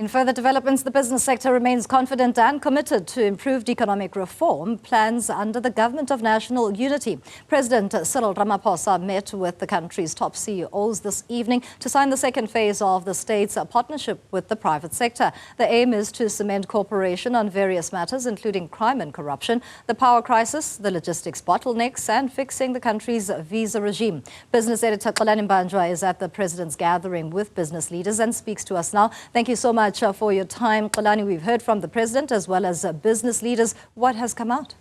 In further developments, the business sector remains confident and committed to improved economic reform plans under the Government of National Unity. President Cyril Ramaphosa met with the country's top CEOs this evening to sign the second phase of the state's partnership with the private sector. The aim is to cement cooperation on various matters, including crime and corruption, the power crisis, the logistics bottlenecks, and fixing the country's visa regime. Business Editor Xolani Mbanjwa is at the President's gathering with business leaders and speaks to us now. Thank you so much for your time. Xolani, we've heard from the President as well as business leaders. What has come out?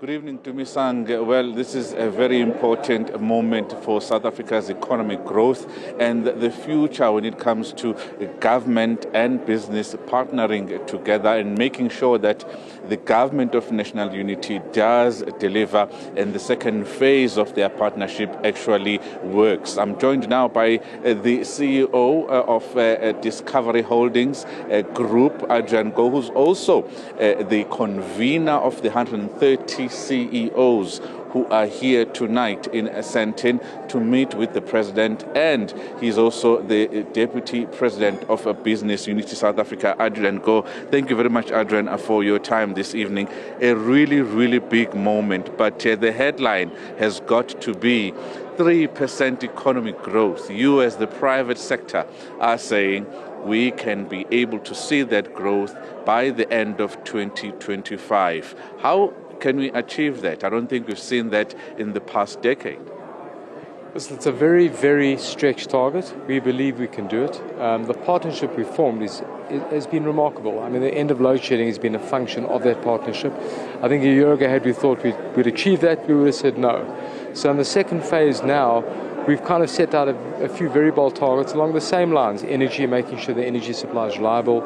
Good evening to Misang. Well, this is a very important moment for South Africa's economic growth and the future when it comes to government and business partnering together and making sure that the Government of National Unity does deliver and the second phase of their partnership actually works. I'm joined now by the CEO of Discovery Holdings Group, Adrian Go, who's also the convener of the 130 CEOs who are here tonight in Sandton to meet with the President, and he's also the Deputy President of Business Unity South Africa, Adrian Go. Thank you very much, Adrian, for your time this evening. A really, really big moment, but the headline has got to be 3% economic growth. You as the private sector are saying we can be able to see that growth by the end of 2025. How can we achieve that? I don't think we've seen that in the past decade. It's a very, very stretched target. We believe we can do it. The partnership we formed has been remarkable. I mean, the end of load shedding has been a function of that partnership. I think a year ago, had we thought we'd achieve that, we would have said no. So in the second phase now, we've kind of set out a few very bold targets along the same lines. Energy, making sure the energy supply is reliable.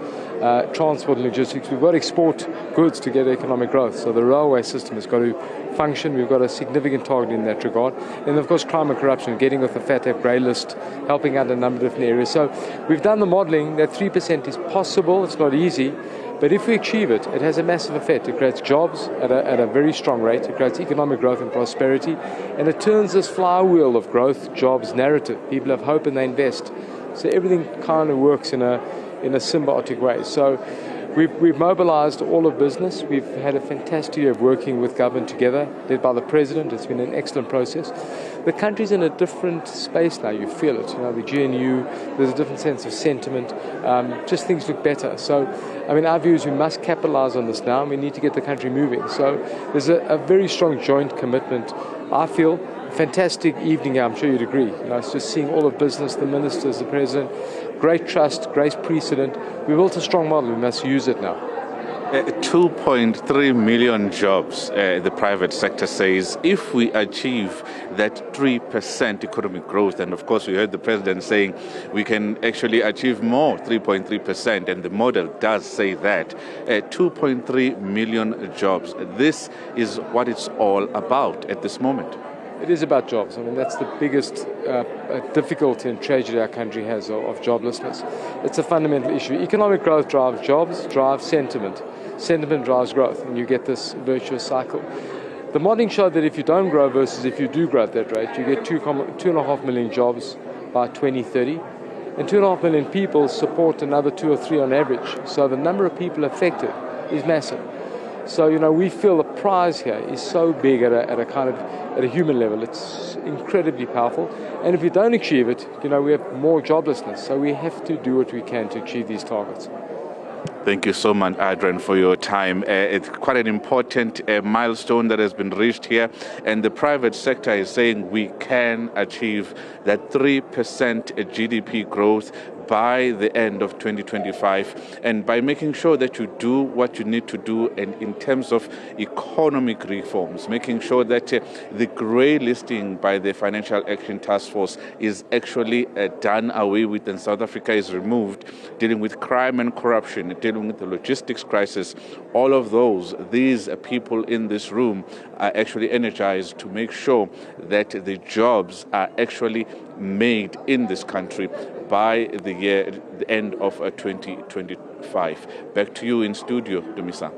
Transport and logistics. We've got to export goods to get economic growth. So the railway system has got to function. We've got a significant target in that regard. And of course, crime and corruption, getting with the FATF grey list, helping out a number of different areas. So we've done the modelling that 3% is possible. It's not easy. But if we achieve it, it has a massive effect. It creates jobs at a very strong rate. It creates economic growth and prosperity. And it turns this flywheel of growth, jobs, narrative. People have hope and they invest. So everything kind of works in a symbiotic way. So we've mobilized all of business. We've had a fantastic year of working with government together, led by the President. It's been an excellent process. The country's in a different space now. You feel it. You know, the GNU, there's a different sense of sentiment. Just things look better. So, I mean, our view is we must capitalize on this now, and we need to get the country moving. So there's a very strong joint commitment. I feel fantastic evening here, I'm sure you'd agree. You know, it's just seeing all of business, the ministers, the President, great trust, great precedent. We built a strong model. We must use it now. 2.3 million jobs, the private sector says, if we achieve that 3% economic growth, and of course we heard the President saying we can actually achieve more, 3.3%, and the model does say that, 2.3 million jobs. This is what it's all about at this moment. It is about jobs. I mean, that's the biggest difficulty and tragedy our country has of joblessness. It's a fundamental issue. Economic growth drives jobs, drives sentiment. Sentiment drives growth, and you get this virtuous cycle. The modelling showed that if you don't grow versus if you do grow at that rate, you get 2.5 million jobs by 2030. And 2.5 million people support another 2 or 3 on average. So the number of people affected is massive. So, you know, we feel the prize here is so big at a human level. It's incredibly powerful. And if we don't achieve it, you know, we have more joblessness. So we have to do what we can to achieve these targets. Thank you so much, Adrian, for your time. It's quite an important milestone that has been reached here, and the private sector is saying we can achieve that 3% GDP growth by the end of 2025, and by making sure that you do what you need to do, and in terms of economic reforms, making sure that the grey listing by the Financial Action Task Force is actually done away with, and South Africa is removed, dealing with crime and corruption, dealing with the logistics crisis, all of these people in this room are actually energized to make sure that the jobs are actually made in this country by the end of 2025. Back to you in studio, Dumisa.